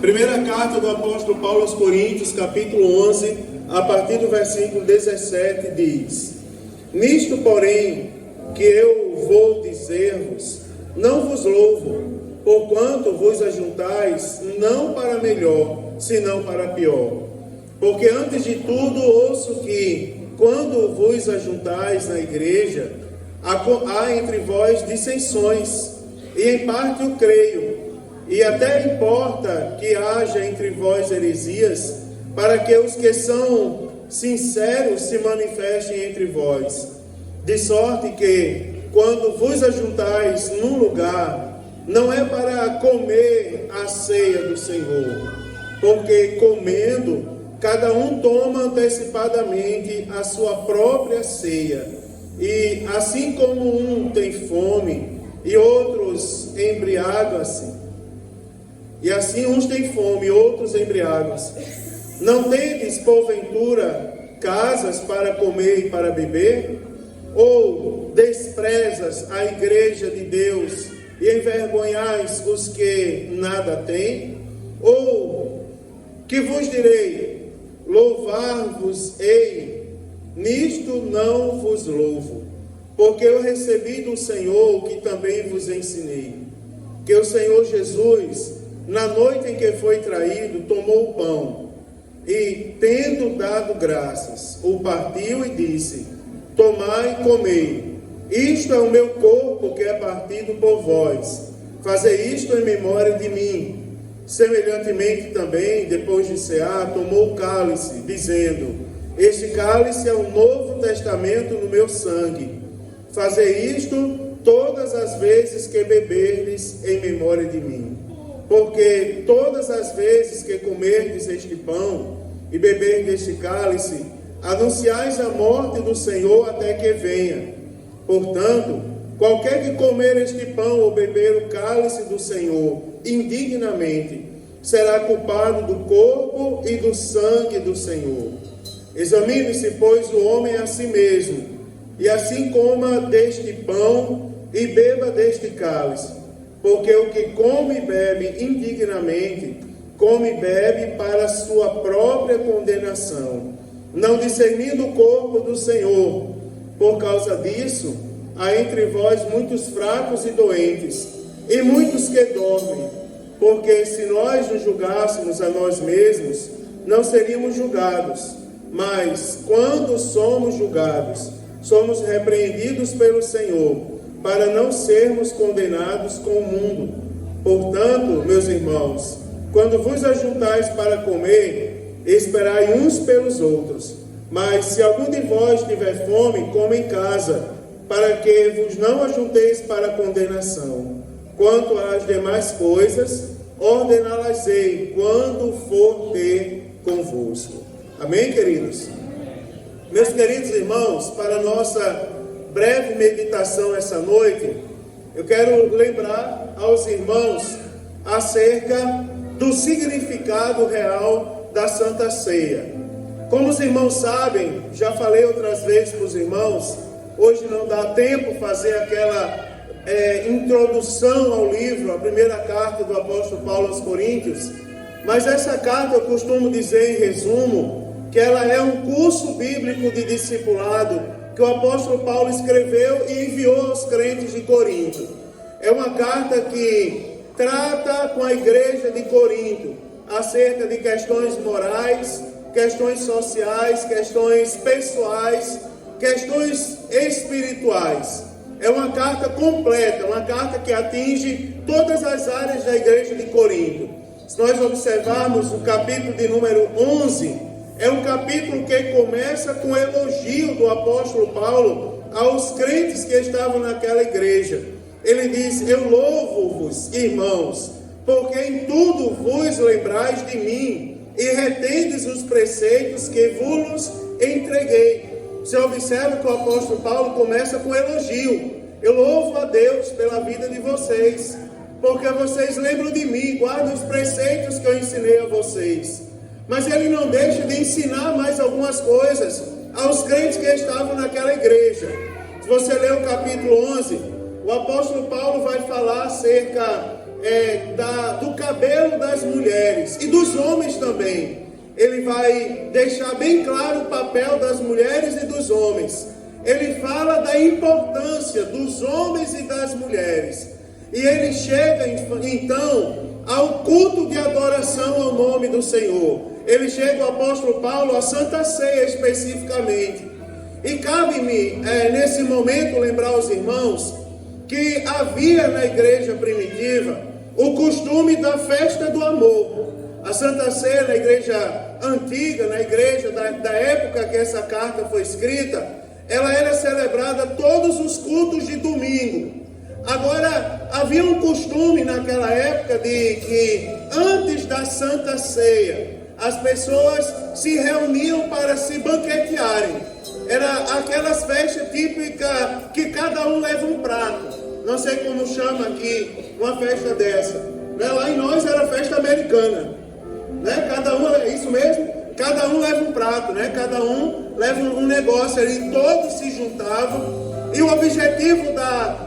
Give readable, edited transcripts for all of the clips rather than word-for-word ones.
Primeira carta do apóstolo Paulo aos Coríntios, capítulo 11, a partir do versículo 17, diz: Nisto, porém, que eu vou dizer-vos, não vos louvo, porquanto vos ajuntais, não para melhor, senão para pior. Porque antes de tudo ouço que, quando vos ajuntais na igreja, há entre vós dissensões, e em parte o creio, e até importa que haja entre vós heresias, para que os que são sinceros se manifestem entre vós. De sorte que, quando vos ajuntais num lugar, não é para comer a ceia do Senhor, porque comendo, cada um toma antecipadamente a sua própria ceia, e assim como um tem fome, e outros embriagam-se, e assim uns têm fome, e outros embriagam-se. Não tendes, porventura, casas para comer e para beber? Ou desprezas a igreja de Deus e envergonhais os que nada têm? Ou que vos direi? Louvar-vos-ei? Nisto não vos louvo, porque eu recebi do Senhor o que também vos ensinei, que o Senhor Jesus, na noite em que foi traído, tomou o pão, e, tendo dado graças, o partiu e disse: Tomai e comei, isto é o meu corpo que é partido por vós, fazei isto em memória de mim. Semelhantemente também, depois de cear, tomou o cálice, dizendo: Este cálice é o novo testamento no meu sangue. Fazei isto todas as vezes que beberdes em memória de mim. Porque todas as vezes que comerdes este pão e beberdes este cálice, anunciais a morte do Senhor até que venha. Portanto, qualquer que comer este pão ou beber o cálice do Senhor indignamente, será culpado do corpo e do sangue do Senhor. Examine-se, pois, o homem a si mesmo, e assim coma deste pão e beba deste cálice. Porque o que come e bebe indignamente, come e bebe para a sua própria condenação, não discernindo o corpo do Senhor. Por causa disso, há entre vós muitos fracos e doentes, e muitos que dormem. Porque se nós nos julgássemos a nós mesmos, não seríamos julgados. Mas, quando somos julgados, somos repreendidos pelo Senhor, para não sermos condenados com o mundo. Portanto, meus irmãos, quando vos ajuntais para comer, esperai uns pelos outros. Mas se algum de vós tiver fome, coma em casa, para que vos não ajunteis para condenação. Quanto às demais coisas, ordená-las-ei quando for ter convosco. Amém, queridos? Meus queridos irmãos, para nossa breve meditação essa noite, eu quero lembrar aos irmãos acerca do significado real da Santa Ceia. Como os irmãos sabem, já falei outras vezes para os irmãos, hoje não dá tempo fazer aquela introdução ao livro, a primeira carta do apóstolo Paulo aos Coríntios, mas essa carta eu costumo dizer em resumo, que ela é um curso bíblico de discipulado que o apóstolo Paulo escreveu e enviou aos crentes de Corinto. É uma carta que trata com a igreja de Corinto acerca de questões morais, questões sociais, questões pessoais, questões espirituais. É uma carta completa, uma carta que atinge todas as áreas da igreja de Corinto. Se nós observarmos o capítulo de número 11, é um capítulo que começa com o elogio do apóstolo Paulo aos crentes que estavam naquela igreja. Ele diz: Eu louvo-vos, irmãos, porque em tudo vos lembrais de mim e retendes os preceitos que vos entreguei. Você observa que o apóstolo Paulo começa com elogio. Eu louvo a Deus pela vida de vocês, porque vocês lembram de mim, guardam os preceitos que eu ensinei a vocês. Mas ele não deixa de ensinar mais algumas coisas aos crentes que estavam naquela igreja. Se você ler o capítulo 11, o apóstolo Paulo vai falar acerca do cabelo das mulheres e dos homens também. Ele vai deixar bem claro o papel das mulheres e dos homens. Ele fala da importância dos homens e das mulheres. E ele chega então ao culto de adoração ao nome do Senhor. Ele chega, o apóstolo Paulo, à Santa Ceia especificamente. E cabe-me, nesse momento, lembrar aos irmãos que havia na igreja primitiva o costume da festa do amor. A Santa Ceia na igreja antiga, na igreja da época que essa carta foi escrita, ela era celebrada todos os cultos de domingo. Agora, havia um costume naquela época de que antes da Santa Ceia, as pessoas se reuniam para se banquetearem. Era aquelas festas típicas que cada um leva um prato. Não sei como chama aqui uma festa dessa. Lá em nós era festa americana. Cada um, é isso mesmo? Cada um leva um prato, cada um leva um negócio ali. Todos se juntavam. E o objetivo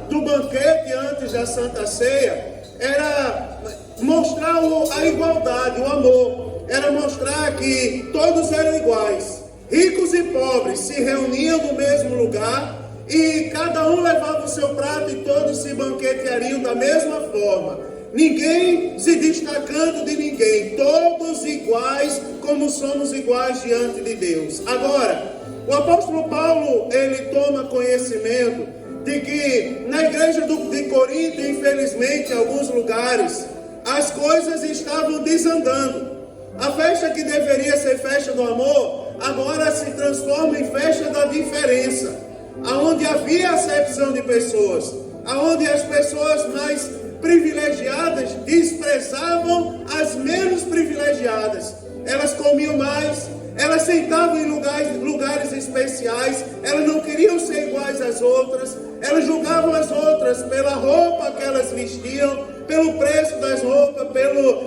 do banquete antes da Santa Ceia era mostrar a igualdade, o amor. Era mostrar que todos eram iguais. Ricos e pobres se reuniam no mesmo lugar e cada um levava o seu prato e todos se banqueteariam da mesma forma. Ninguém se destacando de ninguém, todos iguais como somos iguais diante de Deus. Agora, o apóstolo Paulo, ele toma conhecimento de que na igreja de Corinto, infelizmente, em alguns lugares, as coisas estavam desandando. A festa que deveria ser festa do amor, agora se transforma em festa da diferença, aonde havia acepção de pessoas, aonde as pessoas mais privilegiadas desprezavam as menos privilegiadas. Elas comiam mais, elas sentavam em lugares especiais, elas não queriam ser iguais às outras, elas julgavam as outras pela roupa que elas vestiam, pelo preço das roupas,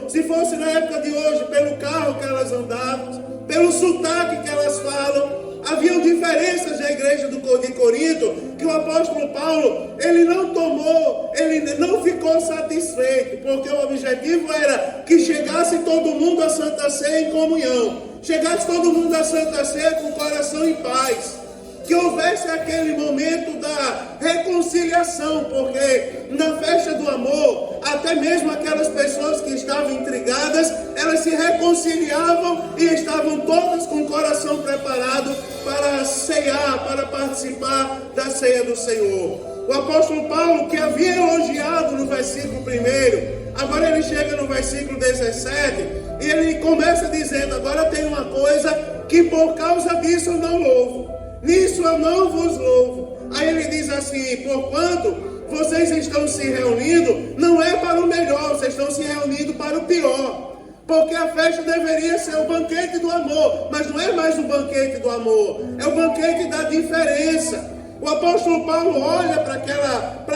se fosse na época de hoje, pelo carro que elas andavam, pelo sotaque que elas falam. Haviam diferenças na igreja de Corinto que o apóstolo Paulo, ele não ficou satisfeito, porque o objetivo era que chegasse todo mundo à Santa Ceia em comunhão, chegasse todo mundo à Santa Ceia com o coração em paz, que houvesse aquele momento da reconciliação, porque na festa do amor, até mesmo aquelas pessoas que estavam intrigadas, elas se reconciliavam e estavam todas com o coração preparado para ceiar, para participar da ceia do Senhor. O apóstolo Paulo, que havia elogiado no versículo 1, agora ele chega no versículo 17 e ele começa dizendo: agora tem uma coisa que por causa disso eu não louvo, nisso eu não vos louvo. Aí ele diz assim: porquanto vocês estão se reunindo, não é para o melhor, vocês estão se reunindo para o pior. Porque a festa deveria ser o banquete do amor, mas não é mais o banquete do amor, é o banquete da diferença. O apóstolo Paulo olha para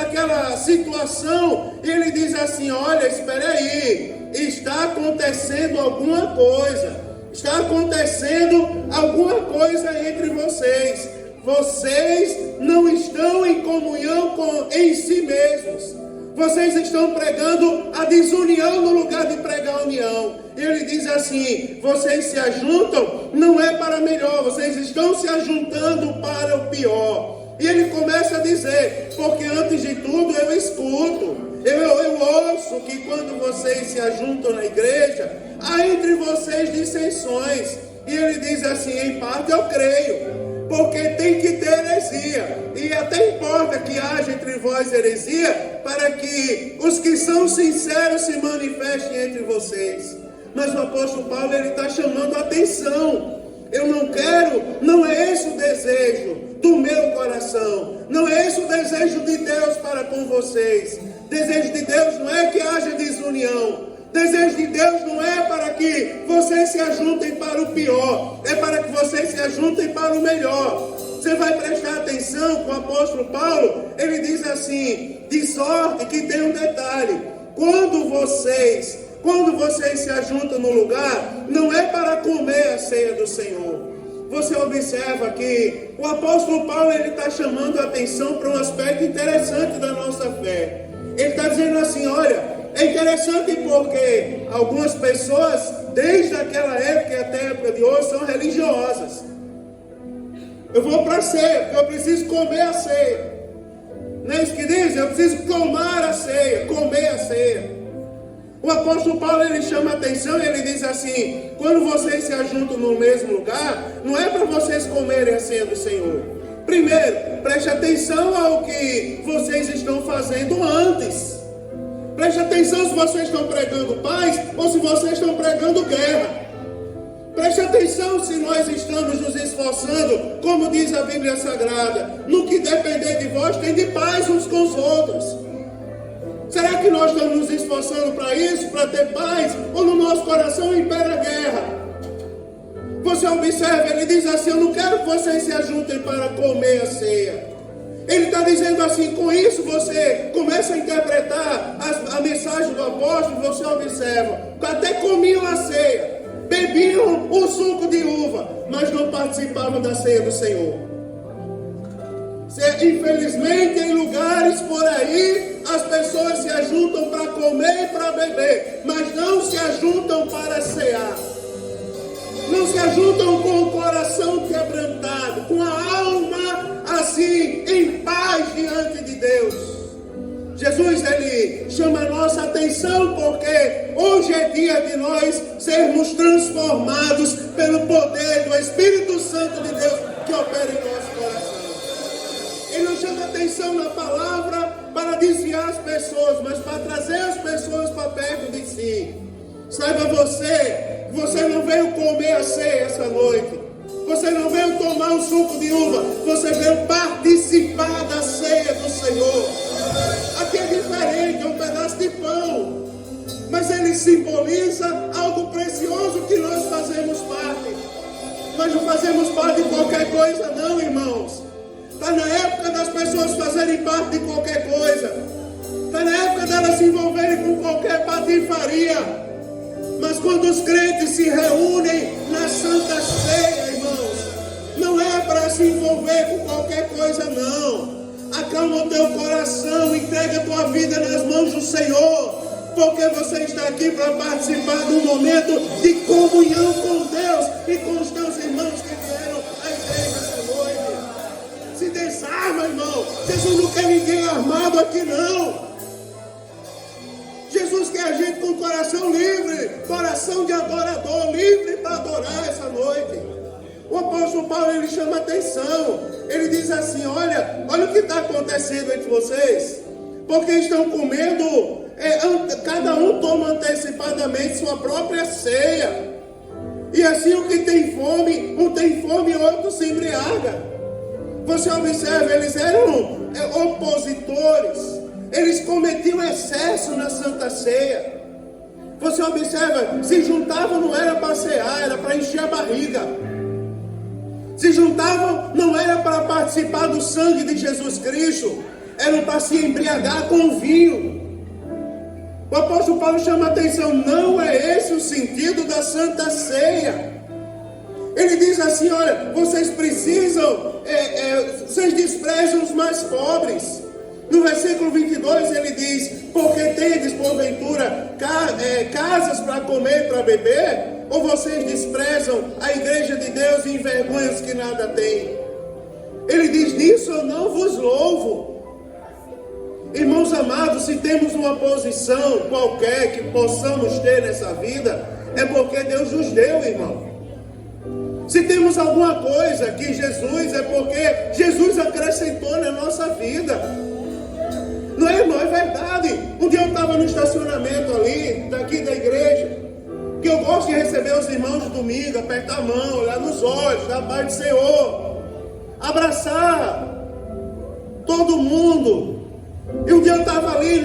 aquela situação e ele diz assim: olha, espera aí, está acontecendo alguma coisa, está acontecendo alguma coisa entre vocês. Vocês não estão em comunhão em si mesmos. Vocês estão pregando a desunião no lugar de pregar a união. Ele diz assim: vocês se ajuntam, não é para melhor, vocês estão se ajuntando para o pior. E ele começa a dizer: porque antes de tudo eu escuto, eu ouço que quando vocês se ajuntam na igreja, há entre vocês dissensões. E ele diz assim: em parte eu creio, porque tem que ter heresia, e até importa que haja entre vós heresia, para que os que são sinceros se manifestem entre vocês. Mas o apóstolo Paulo, ele está chamando a atenção. Eu não quero, não é esse o desejo do meu coração, não é esse o desejo de Deus para com vocês. Desejo de Deus não é que haja desunião. Desejo de Deus não é para que vocês se ajuntem para o pior, é para que vocês se ajuntem para o melhor. Você vai prestar atenção com o apóstolo Paulo, ele diz assim: de sorte que tem um detalhe, quando vocês se ajuntam no lugar, não é para comer a ceia do Senhor. Você observa que o apóstolo Paulo, ele está chamando a atenção para um aspecto interessante da nossa fé. Ele está está dizendo assim, olha, é interessante porque algumas pessoas, desde aquela época e até a época de hoje, são religiosas. Eu vou para a ceia, porque eu preciso comer a ceia. Não é isso que diz? Eu preciso tomar a ceia, comer a ceia. O apóstolo Paulo, ele chama a atenção e ele diz assim, quando vocês se ajuntam no mesmo lugar, não é para vocês comerem a ceia do Senhor. Primeiro, preste atenção ao que vocês estão fazendo antes. Preste atenção se vocês estão pregando paz ou se vocês estão pregando guerra. Preste atenção se nós estamos nos esforçando, como diz a Bíblia Sagrada, no que depender de vós, tem de paz uns com os outros. Será que nós estamos nos esforçando para isso, para ter paz, ou no nosso coração impera a guerra? Você observa, ele diz assim, eu não quero que vocês se ajuntem para comer a ceia. Ele está dizendo assim, com isso você começa a interpretar a mensagem do apóstolo, você observa, até comiam a ceia, bebiam o suco de uva, mas não participavam da ceia do Senhor. Infelizmente, em lugares por aí, as pessoas se ajuntam para comer e para beber, mas não se ajuntam para cear. Não se ajuntam com o coração quebrantado, com a alma assim, em paz diante de Deus. Jesus, ele chama a nossa atenção porque hoje é dia de nós sermos transformados pelo poder do Espírito Santo de Deus que opera em nosso coração. Ele não chama atenção na palavra para desviar as pessoas, mas para trazer as pessoas para perto de si. Saiba você não veio comer a ceia essa noite. Você não veio tomar um suco de uva. Você veio participar da ceia do Senhor. Aqui é diferente, é um pedaço de pão. Mas ele simboliza algo precioso que nós fazemos parte. Mas não fazemos parte de qualquer coisa não, irmãos. Está na época das pessoas fazerem parte de qualquer coisa. Está na época delas se envolverem com qualquer patifaria. Mas quando os crentes se reúnem na Santa Ceia, irmãos, não é para se envolver com qualquer coisa não. Acalma o teu coração, entrega a tua vida nas mãos do Senhor, porque você está aqui para participar de um momento de comunhão com Deus e com os teus irmãos que vieram à igreja essa noite. Se desarma, irmão. Jesus não quer ninguém armado aqui não. Jesus quer a gente com o coração livre, coração de adorador, livre para adorar essa noite. O apóstolo Paulo, ele chama a atenção, ele diz assim, olha o que está acontecendo entre vocês, porque estão comendo, cada um toma antecipadamente sua própria ceia, e assim o que tem fome, um tem fome e outro se embriaga. Você observa, eles eram opositores. Eles cometiam excesso na Santa Ceia. Você observa, se juntavam não era para cear, era para encher a barriga. Se juntavam não era para participar do sangue de Jesus Cristo, era para se embriagar com vinho. O apóstolo Paulo chama a atenção, não é esse o sentido da Santa Ceia. Ele diz assim, olha, vocês precisam, vocês desprezam os mais pobres. No versículo 22 ele diz, porque tendes porventura casas para comer e para beber? Ou vocês desprezam a igreja de Deus e envergonham os que nada têm? Ele diz, nisso eu não vos louvo. Irmãos amados, se temos uma posição qualquer que possamos ter nessa vida, é porque Deus nos deu, irmão. Se temos alguma coisa que Jesus, é porque Jesus acrescentou na nossa vida. Não é, irmão? É verdade. Um dia eu estava no estacionamento ali, daqui da igreja, que eu gosto de receber os irmãos de domingo, apertar a mão, olhar nos olhos, dar paz do Senhor, abraçar todo mundo. E um dia eu estava ali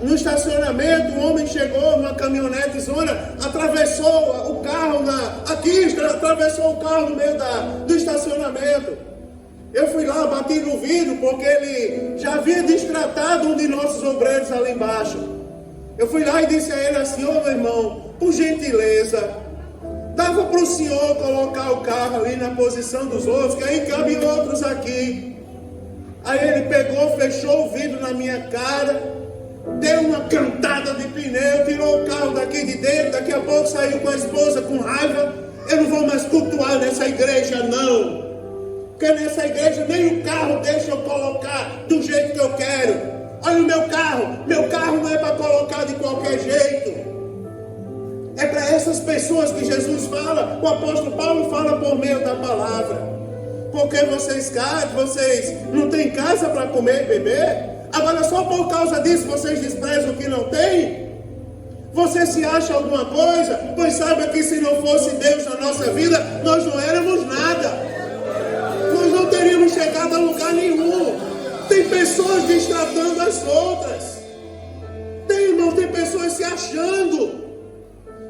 no estacionamento, um homem chegou numa caminhonete zona, atravessou o carro atravessou o carro no meio do estacionamento. Eu fui lá, bati no vidro, porque ele já havia destratado um de nossos obreiros ali embaixo. Eu fui lá e disse a ele assim, meu irmão, por gentileza, dava para o senhor colocar o carro ali na posição dos outros, que aí cabem outros aqui. Aí ele pegou, fechou o vidro na minha cara, deu uma cantada de pneu, tirou o carro daqui de dentro, daqui a pouco saiu com a esposa com raiva. Eu não vou mais cultuar nessa igreja não, porque nessa igreja nem o carro deixa eu colocar do jeito que eu quero. Olha o meu carro não é para colocar de qualquer jeito. É para essas pessoas que Jesus fala, o apóstolo Paulo fala por meio da palavra. Porque vocês não têm casa para comer e beber? Agora só por causa disso vocês desprezam o que não tem? Você se acha alguma coisa? Pois saiba que se não fosse Deus na nossa vida, nós não éramos nada. Nós não teríamos chegado a lugar nenhum. Tem pessoas destratando as outras. Tem pessoas se achando.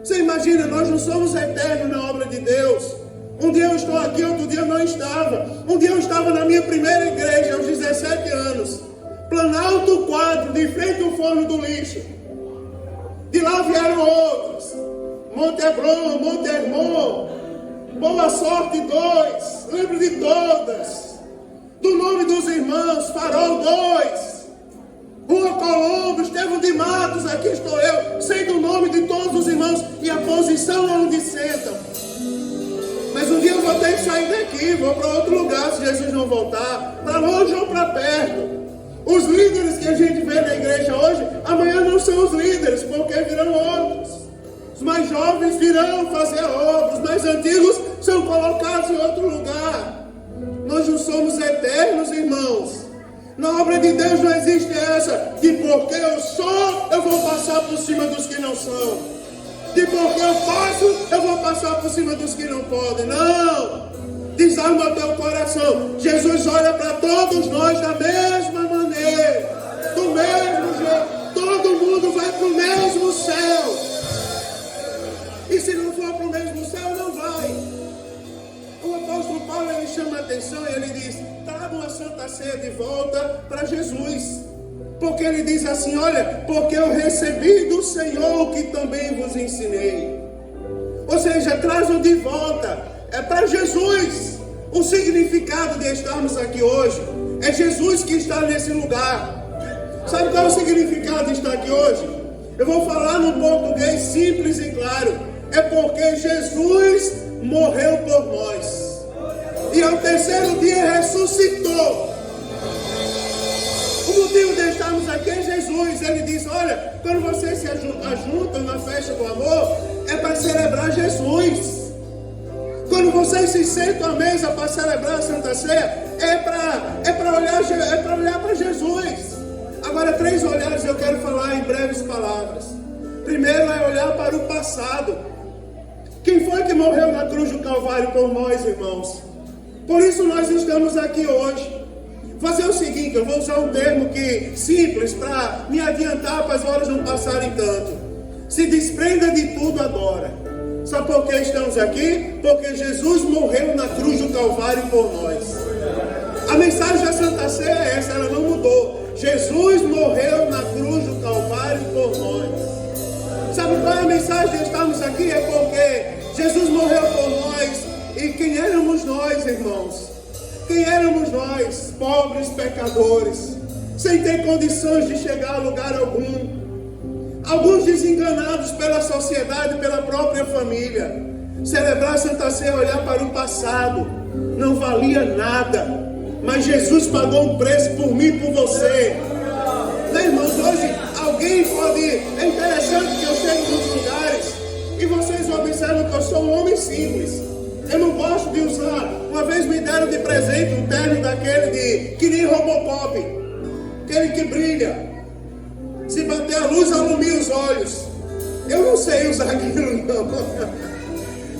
Você imagina, nós não somos eternos na obra de Deus. Um dia eu estou aqui, outro dia eu não estava. Um dia eu estava na minha primeira igreja, aos 17 anos. Planalto 4, de frente ao forno do lixo. De lá vieram outros. Monte Hebron, Monte Hermon, Boa Sorte 2. Lembro de todas. Do nome dos irmãos, Farol 2. Rua Colombo, Estevão de Matos, aqui estou eu. Sei do nome de todos os irmãos e a posição onde sentam. Mas um dia eu vou ter que sair daqui, vou para outro lugar se Jesus não voltar, para longe ou para perto. Os líderes que a gente vê na igreja hoje, amanhã não são os líderes, porque virão outros. Os mais jovens virão fazer a obra, os mais antigos são colocados em outro lugar. Nós não somos eternos, irmãos. Na obra de Deus não existe essa, de porque eu sou, eu vou passar por cima dos que não são. De porque eu posso, eu vou passar por cima dos que não podem. Não! Desarma o teu coração. Jesus olha para todos nós da mesma maneira. Do mesmo jeito. Todo mundo vai para o mesmo céu. E se não for para o mesmo céu, não vai. O apóstolo Paulo, ele chama a atenção e ele diz: tragam a Santa Ceia de volta para Jesus. Porque ele diz assim: olha, porque eu recebi do Senhor o que também vos ensinei. Ou seja, trazem de volta. É para Jesus. O significado de estarmos aqui hoje é Jesus que está nesse lugar. Sabe qual é o significado de estar aqui hoje? Eu vou falar no português simples e claro. É porque Jesus morreu por nós. E ao terceiro dia ressuscitou. O motivo de estarmos aqui é Jesus. Ele diz: olha, quando vocês se ajuntam na festa do amor, é para celebrar Jesus. Quando vocês se sentam à mesa para celebrar a Santa Ceia, é para olhar para Jesus. Agora, 3 olhares eu quero falar em breves palavras. Primeiro é olhar para o passado. Quem foi que morreu na cruz do Calvário por nós, irmãos? Por isso nós estamos aqui hoje. Fazer o seguinte, eu vou usar um termo simples para me adiantar para as horas não passarem tanto. Se desprenda de tudo agora. Sabe por que estamos aqui? Porque Jesus morreu na cruz do Calvário por nós. A mensagem da Santa Ceia é essa, ela não mudou. Jesus morreu na cruz do Calvário por nós. Sabe qual é a mensagem de estarmos aqui? É porque Jesus morreu por nós. E quem éramos nós, irmãos? Quem éramos nós? Pobres pecadores, sem ter condições de chegar a lugar algum. Alguns desenganados pela sociedade, pela própria família. Celebrar a Santa Ceia é olhar para o passado. Não valia nada. Mas Jesus pagou um preço por mim e por você. Né, irmãos? Hoje alguém pode... É interessante que eu chego nos lugares e vocês observam que eu sou um homem simples. Eu não gosto de usar. Uma vez me deram de presente um terno daquele que nem Robocop. Aquele que brilha. Se bater a luz, alumia os olhos. Eu não sei usar aquilo, não.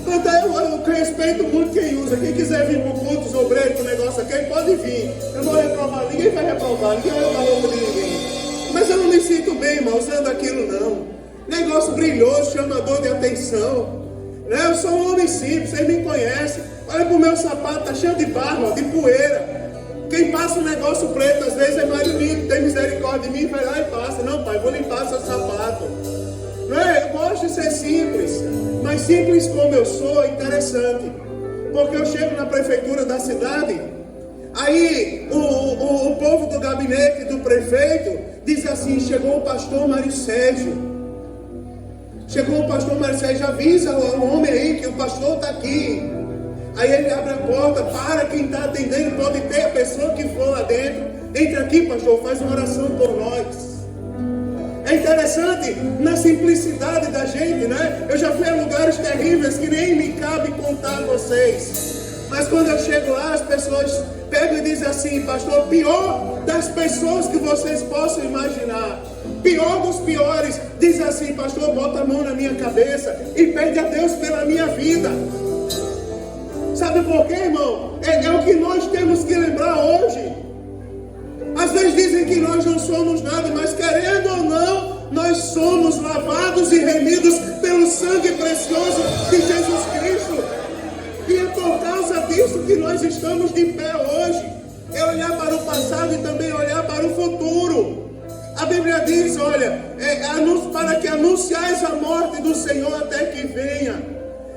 Então eu respeito muito quem usa. Quem quiser vir para o culto, os obreiros, o negócio aqui, pode vir. Eu não vou reprovar, ninguém vai reprovar, ninguém vai levar roupa de ninguém. Mas eu não me sinto bem, irmão, usando aquilo, não. Negócio brilhoso, chamador de atenção. Né? Eu sou um homem simples, vocês me conhecem. Olha para o meu sapato, está cheio de barro, de poeira. Quem passa um negócio preto, às vezes é mais bonito, tem misericórdia de mim, vai lá e passa. Não, pai, vou limpar seu sapato. Não é? Eu gosto de ser simples, mas simples como eu sou é interessante. Porque eu chego na prefeitura da cidade, aí o povo povo do gabinete do prefeito diz assim: chegou o pastor Mário Sérgio. Chegou o pastor Mário Sérgio, avisa o homem aí que o pastor está aqui. Aí ele abre a porta, para quem está atendendo, pode ter a pessoa que for lá dentro. Entra aqui, pastor, faz uma oração por nós. É interessante na simplicidade da gente, né? Eu já fui a lugares terríveis que nem me cabe contar a vocês. Mas quando eu chego lá, as pessoas pegam e dizem assim: pastor, pior das pessoas que vocês possam imaginar, pior dos piores, diz assim: pastor, bota a mão na minha cabeça e pede a Deus pela minha vida. Sabe por quê, irmão? É o que nós temos que lembrar hoje. Às vezes dizem que nós não somos nada, mas querendo ou não, nós somos lavados e remidos pelo sangue precioso de Jesus Cristo. E é por causa disso que nós estamos de pé hoje. É olhar para o passado e também olhar para o futuro. A Bíblia diz, olha, para que anunciais a morte do Senhor até que venha.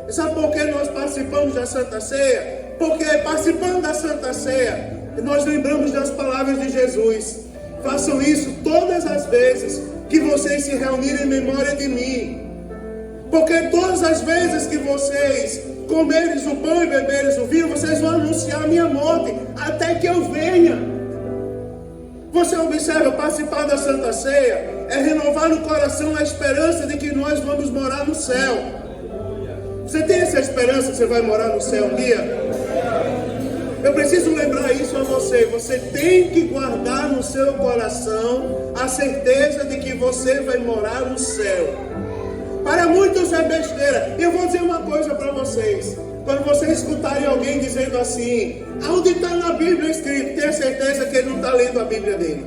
Sabe por que nós participamos da Santa Ceia? Porque participando da Santa Ceia, nós lembramos das palavras de Jesus: façam isso todas as vezes que vocês se reunirem em memória de mim. Porque todas as vezes que vocês comeres o pão e beberes o vinho, vocês vão anunciar a minha morte até que eu venha. Você observa, participar da Santa Ceia é renovar no coração a esperança de que nós vamos morar no céu. Você tem essa esperança que você vai morar no céu um dia? Eu preciso lembrar isso a você. Você tem que guardar no seu coração a certeza de que você vai morar no céu. Para muitos é besteira. E eu vou dizer uma coisa para vocês. Quando vocês escutarem alguém dizendo assim: aonde está na Bíblia escrito? Tenha certeza que ele não está lendo a Bíblia dele.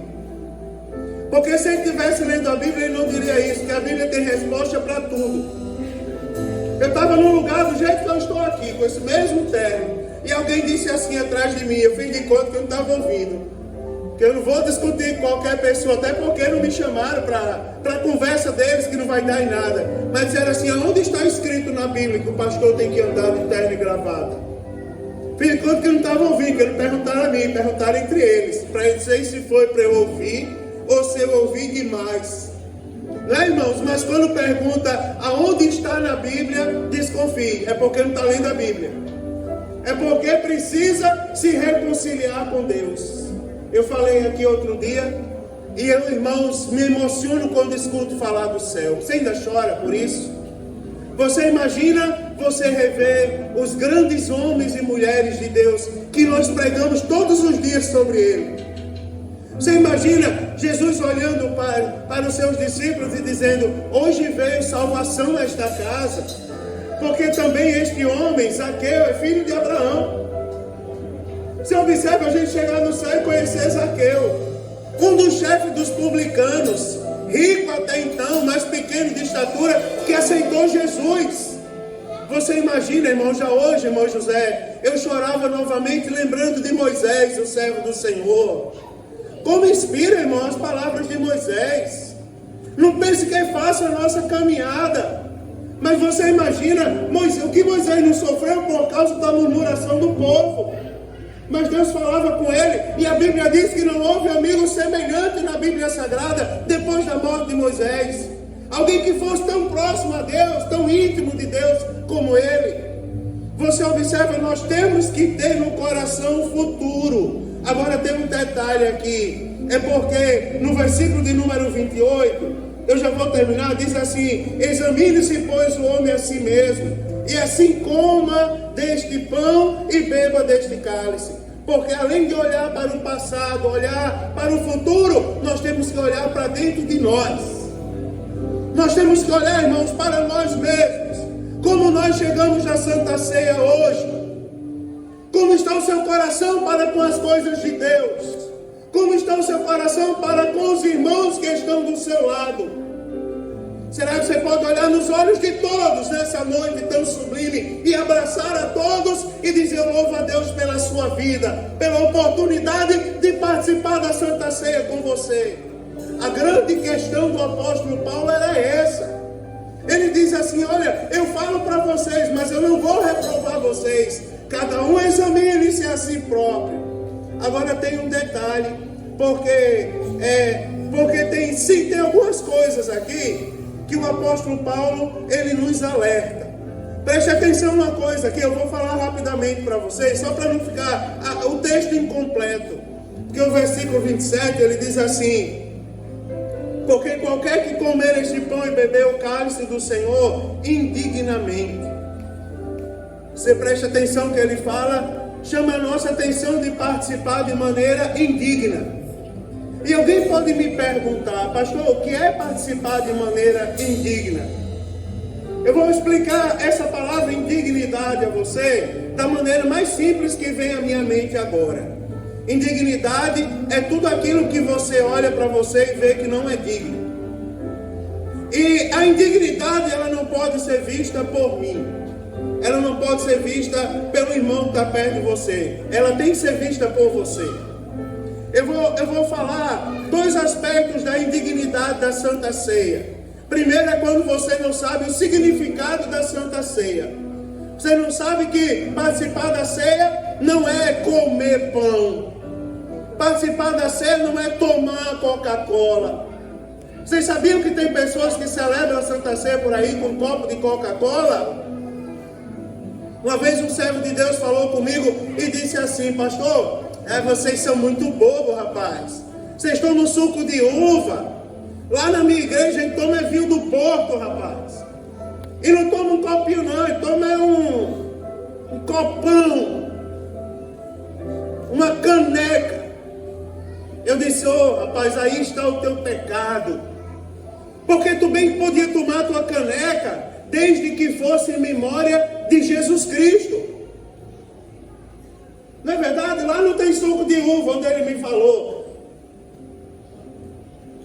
Porque se ele estivesse lendo a Bíblia, ele não diria isso, que a Bíblia tem resposta para tudo. Eu estava num lugar do jeito que eu estou aqui, com esse mesmo terno, e alguém disse assim atrás de mim, eu fiz de conta que eu não estava ouvindo, que eu não vou discutir com qualquer pessoa, até porque não me chamaram para a conversa deles, que não vai dar em nada, mas disseram assim: aonde está escrito na Bíblia que o pastor tem que andar de terno e gravata? Fiz de conta que eu não estava ouvindo, que eles perguntaram a mim, perguntaram entre eles, para eles dizer se foi para eu ouvir, ou se eu ouvi demais. Não é, irmãos? Mas quando pergunta aonde está na Bíblia, desconfie, é porque não está lendo a Bíblia. É porque precisa se reconciliar com Deus. Eu falei aqui outro dia, e eu, irmãos, me emociono quando escuto falar do céu. Você ainda chora por isso? Você imagina você rever os grandes homens e mulheres de Deus que nós pregamos todos os dias sobre ele. Você imagina Jesus olhando para os seus discípulos e dizendo: hoje veio salvação a esta casa, porque também este homem, Zaqueu, é filho de Abraão. Você observa a gente chegar no céu e conhecer Zaqueu, um dos chefes dos publicanos, rico até então, mas pequeno de estatura, que aceitou Jesus. Você imagina, irmão, já hoje, irmão José, eu chorava novamente lembrando de Moisés, o servo do Senhor. Como inspira, irmão, as palavras de Moisés. Não pense que é fácil a nossa caminhada. Mas você imagina o que Moisés não sofreu por causa da murmuração do povo. Mas Deus falava com ele. E a Bíblia diz que não houve amigo semelhante na Bíblia Sagrada depois da morte de Moisés. Alguém que fosse tão próximo a Deus, tão íntimo de Deus como ele. Você observa, nós temos que ter no coração o futuro. Agora tem um detalhe aqui, é porque no versículo de número 28, eu já vou terminar, diz assim: examine-se, pois, o homem a si mesmo, e assim coma deste pão e beba deste cálice. Porque além de olhar para o passado, olhar para o futuro, nós temos que olhar para dentro de nós. Nós temos que olhar, irmãos, para nós mesmos. Como nós chegamos à Santa Ceia hoje? Como está o seu coração para com as coisas de Deus? Como está o seu coração para com os irmãos que estão do seu lado? Será que você pode olhar nos olhos de todos nessa noite tão sublime e abraçar a todos e dizer: louvo a Deus pela sua vida, pela oportunidade de participar da Santa Ceia com você? A grande questão do apóstolo Paulo era essa. Ele diz assim: olha, eu falo para vocês, mas eu não vou reprovar vocês. Cada um examine-se a si próprio. Agora tem um detalhe. porque tem algumas coisas aqui que o apóstolo Paulo, ele nos alerta. Preste atenção uma coisa que eu vou falar rapidamente para vocês, só para não ficar o texto incompleto. Porque o versículo 27, ele diz assim: porque qualquer que comer este pão e beber o cálice do Senhor indignamente. Você preste atenção que ele fala, chama a nossa atenção de participar de maneira indigna. E alguém pode me perguntar: pastor, o que é participar de maneira indigna? Eu vou explicar essa palavra indignidade a você da maneira mais simples que vem à minha mente agora. Indignidade é tudo aquilo que você olha para você e vê que não é digno. E a indignidade, ela não pode ser vista por mim. Ela não pode ser vista pelo irmão que está perto de você. Ela tem que ser vista por você. Eu vou falar dois aspectos da indignidade da Santa Ceia. Primeiro é quando você não sabe o significado da Santa Ceia. Você não sabe que participar da ceia não é comer pão. Participar da ceia não é tomar Coca-Cola. Vocês sabiam que tem pessoas que celebram a Santa Ceia por aí com um copo de Coca-Cola? Uma vez um servo de Deus falou comigo e disse assim: pastor, vocês são muito bobos, rapaz. Vocês estão no suco de uva. Lá na minha igreja a gente toma vinho do Porto, rapaz. E não toma um copinho não, e toma um copão, uma caneca. Eu disse: rapaz, aí está o teu pecado. Porque tu bem podia tomar a tua caneca, desde que fosse em memória de Jesus Cristo. Não é verdade? Lá não tem suco de uva, onde ele me falou.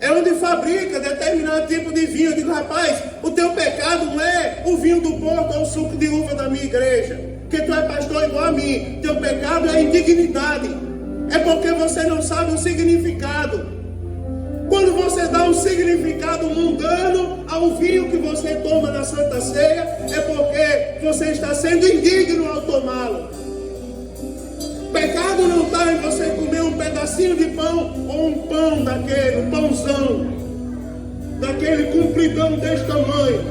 É onde fabrica determinado tipo de vinho. Eu digo: rapaz, o teu pecado não é o vinho do Porto ou o suco de uva da minha igreja, porque tu é pastor igual a mim. Teu pecado é a indignidade. É porque você não sabe o significado. Quando você dá um significado mundano ao vinho que você toma na Santa Ceia, é porque você está sendo indigno ao tomá-lo. Pecado não está em você comer um pedacinho de pão ou um pão daquele, um pãozão, daquele compridão desse tamanho.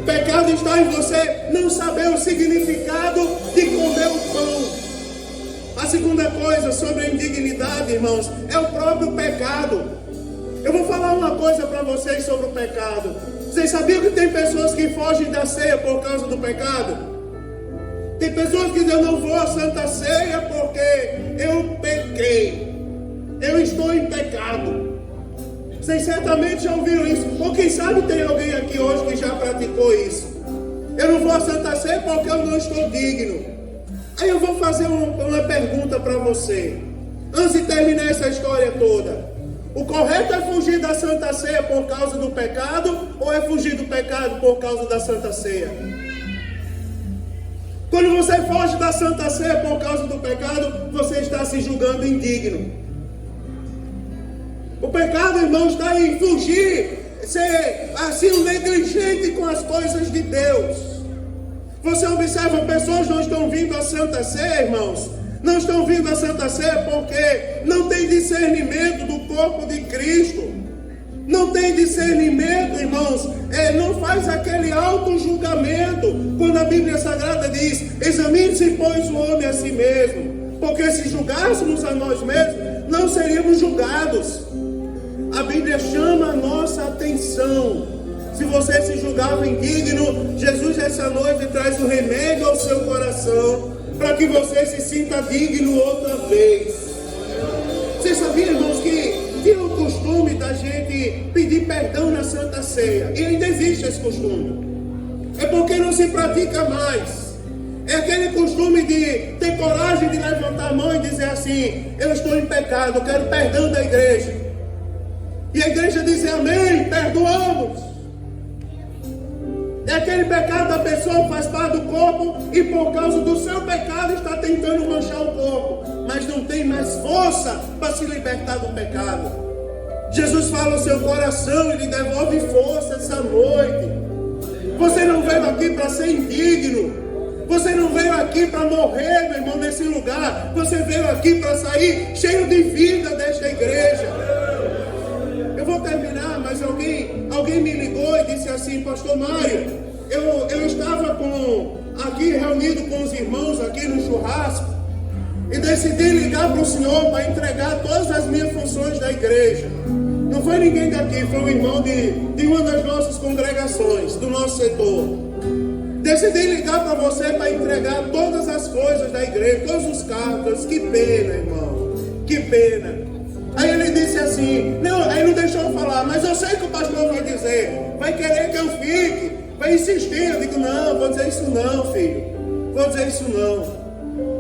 Pecado está em você não saber o significado de comer o pão. A segunda coisa sobre a indignidade, irmãos, é o próprio pecado. Eu vou falar uma coisa para vocês sobre o pecado. Vocês sabiam que tem pessoas que fogem da ceia por causa do pecado? Tem pessoas que dizem: eu não vou à Santa Ceia porque eu pequei. Eu estou em pecado. Vocês certamente já ouviram isso. Ou quem sabe tem alguém aqui hoje que já praticou isso. Eu não vou à Santa Ceia porque eu não estou digno. Aí eu vou fazer uma pergunta para você. Antes de terminar essa história toda. O correto é fugir da Santa Ceia por causa do pecado? Ou é fugir do pecado por causa da Santa Ceia? Quando você foge da Santa Ceia por causa do pecado, você está se julgando indigno. O pecado, irmão, está em fugir, ser assim um negligente com as coisas de Deus. Você observa, pessoas não estão vindo à Santa Ceia, irmãos. Não estão vindo à Santa Ceia porque não tem discernimento do corpo de Cristo. Não tem discernimento, irmãos. Não faz aquele auto-julgamento. Quando a Bíblia Sagrada diz: examine-se, pois, o homem a si mesmo. Porque se julgássemos a nós mesmos, não seríamos julgados. A Bíblia chama a nossa atenção. Se você se julgava indigno, Jesus essa noite traz o remédio ao seu coração, para que você se sinta digno outra vez. Você sabia, irmãos, que tinha o costume da gente pedir perdão na Santa Ceia? E ainda existe esse costume. É porque não se pratica mais. É aquele costume de ter coragem de levantar a mão e dizer assim: eu estou em pecado, eu quero perdão da igreja. E a igreja diz: amém, perdoamos. É aquele pecado da pessoa que faz parte do corpo e por causa do seu pecado está tentando manchar o corpo, mas não tem mais força para se libertar do pecado. Jesus fala ao seu coração e lhe devolve força essa noite. Você não veio aqui para ser indigno. Você não veio aqui para morrer, meu irmão, nesse lugar. Você veio aqui para sair cheio de vida deste desta igreja. Eu vou terminar, mas alguém me ligou e disse assim: pastor Mário, eu estava aqui reunido com os irmãos aqui no churrasco e decidi ligar para o senhor para entregar todas as minhas funções da igreja. Não foi ninguém daqui, foi um irmão de uma das nossas congregações, do nosso setor. Decidi ligar para você para entregar todas as coisas da igreja, todos os cargos. Que pena, irmão, que pena. Aí ele disse assim, aí não deixou eu falar, mas eu sei que o pastor vai dizer, vai querer que eu fique, vai insistir. Eu digo, não, vou dizer isso não, filho, vou dizer isso não,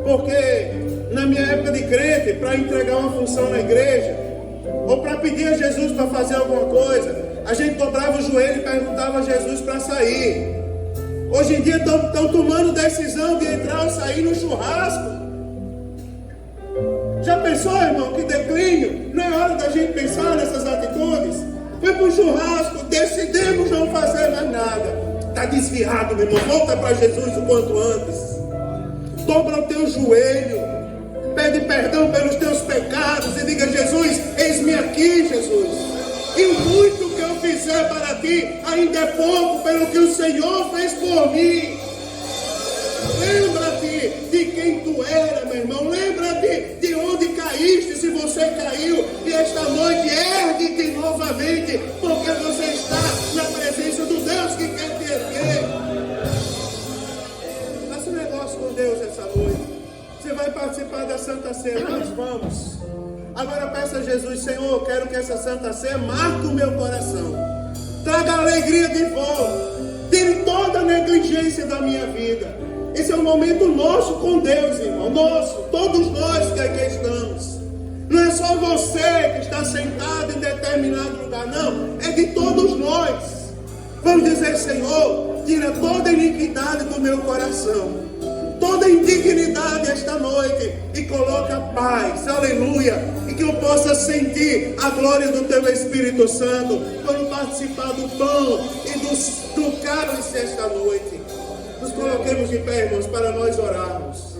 porque na minha época de crente, para entregar uma função na igreja, ou para pedir a Jesus para fazer alguma coisa, a gente dobrava o joelho e perguntava a Jesus para sair. Hoje em dia estão tomando decisão de entrar ou sair no churrasco. Já pensou, irmão, que declínio? Não é hora da gente pensar nessas atitudes? Foi para o churrasco, decidimos não fazer mais nada. Está desviado, meu irmão, volta para Jesus o quanto antes. Dobra o teu joelho, pede perdão pelos teus pecados e diga: Jesus, eis-me aqui, Jesus. E o muito que eu fizer para ti ainda é pouco pelo que o Senhor fez por mim. Lembra-te de quem tu era, meu irmão. Lembra-te de onde caíste, se você caiu. E esta noite ergue-te novamente, porque você está na presença do Deus que quer te erguer. Faça um negócio com Deus essa noite. Você vai participar da Santa Ceia, nós vamos. Agora peça a Jesus: Senhor, eu quero que essa Santa Ceia marque o meu coração. Traga a alegria de volta. Tire toda a negligência da minha vida. Esse é um momento nosso com Deus, irmão. Nosso, todos nós que aqui estamos. Não é só você que está sentado em determinado lugar, não. É de todos nós. Vamos dizer: Senhor, tira toda a iniquidade do meu coração, toda a indignidade esta noite, e coloca paz, aleluia, e que eu possa sentir a glória do Teu Espírito Santo quando participar do pão e do cálice esta noite. Nos coloquemos de pé, irmãos, para nós orarmos.